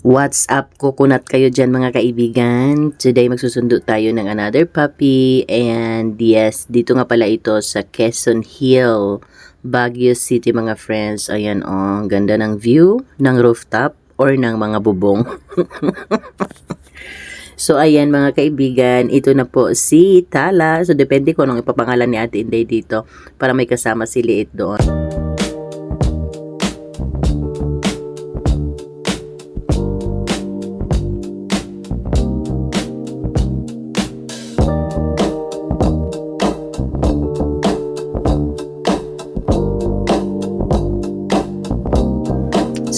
What's up, coconut kayo dyan mga kaibigan? Today magsusundo tayo ng another puppy and yes, dito nga pala ito sa Quezon Hill, Baguio City mga friends. Ayan oh, ganda ng view ng rooftop or ng mga bubong. So ayan mga kaibigan, ito na po si Tala. So depende ko anong ipapangalan ni Ate Inday dito para may kasama si Liit doon.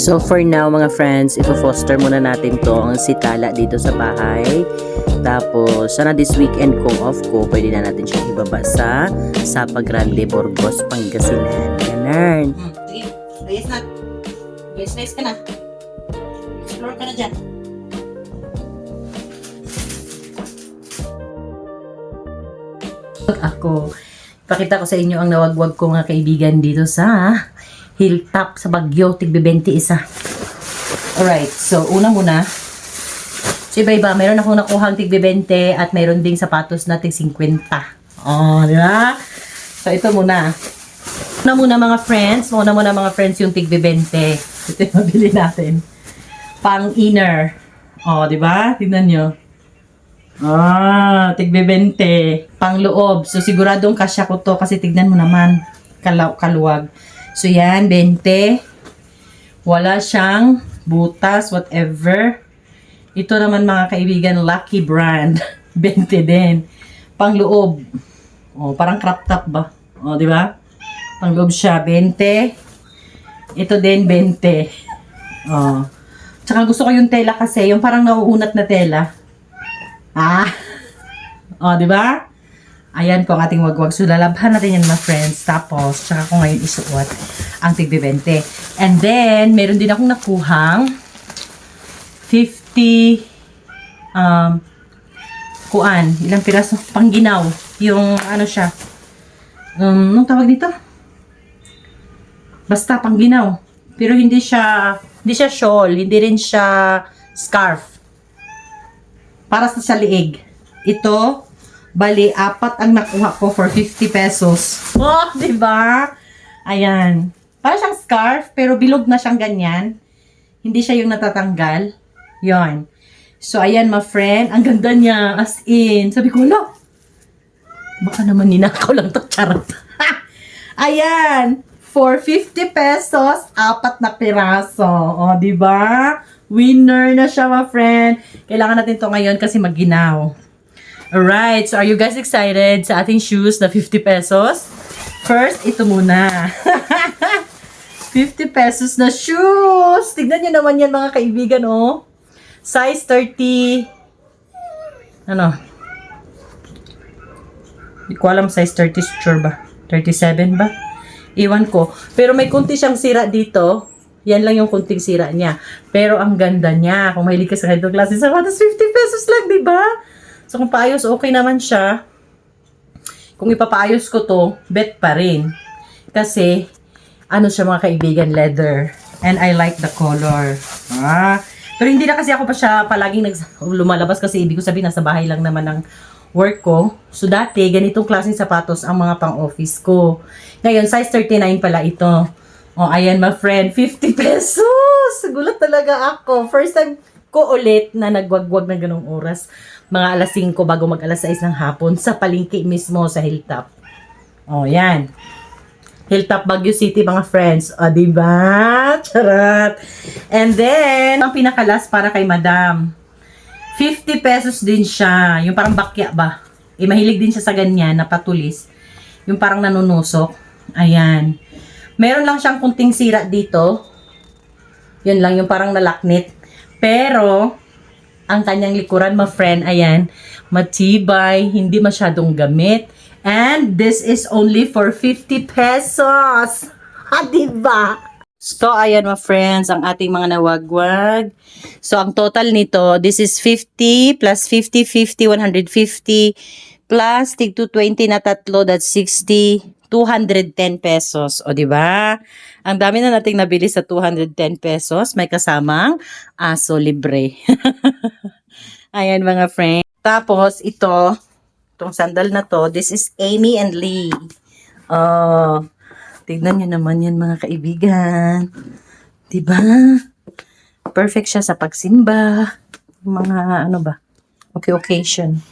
So for now mga friends, ipo-foster muna natin to ang si Tala dito sa bahay. Tapos sana this weekend kung off ko, pwede na natin siya ibaba sa Sapa Grande, Burgos, Pangasinan. Ganun. Sige, ayos na. Ayos ka na. Explore ka na dyan. Ako, ipakita ko sa inyo ang nawagwag ko mga kaibigan dito sa Hilltop sa Baguio, tig-20 isa. Alright, so una muna. So iba-iba, mayroon akong nakuhang tig-20 at mayroon ding sapatos na tig-50. Oh, di ba? So ito muna. Una muna mga friends yung tig-20. Ito yung mabili natin. Pang inner. Oh, di ba? Tingnan nyo. Ah, tig-20. Pang loob. So siguradong kasya ko to kasi tignan mo naman. Kaluwag. So yan, 20. Wala siyang butas, whatever. Ito naman mga kaibigan, Lucky Brand. 20 din. Pang loob. Oh, parang crop top ba? Oh, di ba? Pang loob siya, 20. Ito din, 20. Oh. Tsaka gusto ko yung tela kasi, yung parang nauunat na tela. Ah. Oh, di ba? Ayan po ang ating wagwag. So, lalabhan natin yan mga friends. Tapos, tsaka ko ngayon isuot ang tig-20. And then, meron din akong nakuhang 50 kuan. Ilang piraso? Pangginaw. Yung ano siya. Anong tawag dito? Basta pangginaw. Pero hindi siya shawl. Hindi rin siya scarf. Para sa liig. Ito, bali, 4 ang nakuha ko for 50 pesos. Oh, diba? Ayan. Para siyang scarf, pero bilog na siyang ganyan. Hindi siya yung natatanggal. Yon. So, ayan, my friend. Ang ganda niya. As in. Sabi ko, no. Baka naman ninakaw lang to. Charot. Ayan. For 50 pesos, 4 na piraso. O, diba? Winner na siya, my friend. Kailangan natin to ngayon kasi magginaw. Alright, so are you guys excited sa ating shoes na 50 pesos? First, ito muna. 50 pesos na shoes! Tignan nyo naman yan mga kaibigan, oh. Size 30. Ano? Hindi ko alam size 30, sure ba? 37 ba? Iwan ko. Pero may kunti siyang sira dito. Yan lang yung kunting sira niya. Pero ang ganda niya. Kung mahilig ka sa ganitong klase, sapatos 50 pesos lang, diba? So, kung paayos, okay naman siya. Kung ipapaayos ko to, bet pa rin. Kasi, ano siya mga kaibigan, leather. And I like the color. Ah. Pero hindi na kasi ako pa siya palaging lumalabas kasi ibig ko sabihin, nasa bahay lang naman ng work ko. So, dati, ganitong klaseng sapatos ang mga pang-office ko. Ngayon, size 39 pala ito. O, ayan, my friend, 50 pesos! Gulat talaga ako. First time ko ulit na nagwagwag ng ganong oras. Mga alas 5 bago mag alas 6 ng hapon sa palengke mismo sa Hilltop. O, yan. Hilltop, Baguio City, mga friends. O, diba? Charot. And then, ang pinakalas para kay Madam. 50 pesos din siya. Yung parang bakya ba? Mahilig din siya sa ganyan, na patulis. Yung parang nanunusok. Ayan. Meron lang siyang kunting sira dito. Yun lang, yung parang nalaknit. Pero, ang kanyang likuran, my friend, ayan, matibay, hindi masyadong gamit. And this is only for 50 pesos. Ha, diba? So, ayan, my friends, ang ating mga nawagwag. So, ang total nito, this is 50 plus 50, 50, 150 plus tig 220 na tatlo, that's 60, 210 pesos. O, di ba? Ang dami na nating nabili sa 210 pesos. May kasamang aso libre. Ayan mga friend. Tapos, itong sandal na to, this is Amy and Lee. Oh, tignan nyo naman yan mga kaibigan. Diba? Perfect siya sa pagsimba. Mga ano ba? Okay, occasion.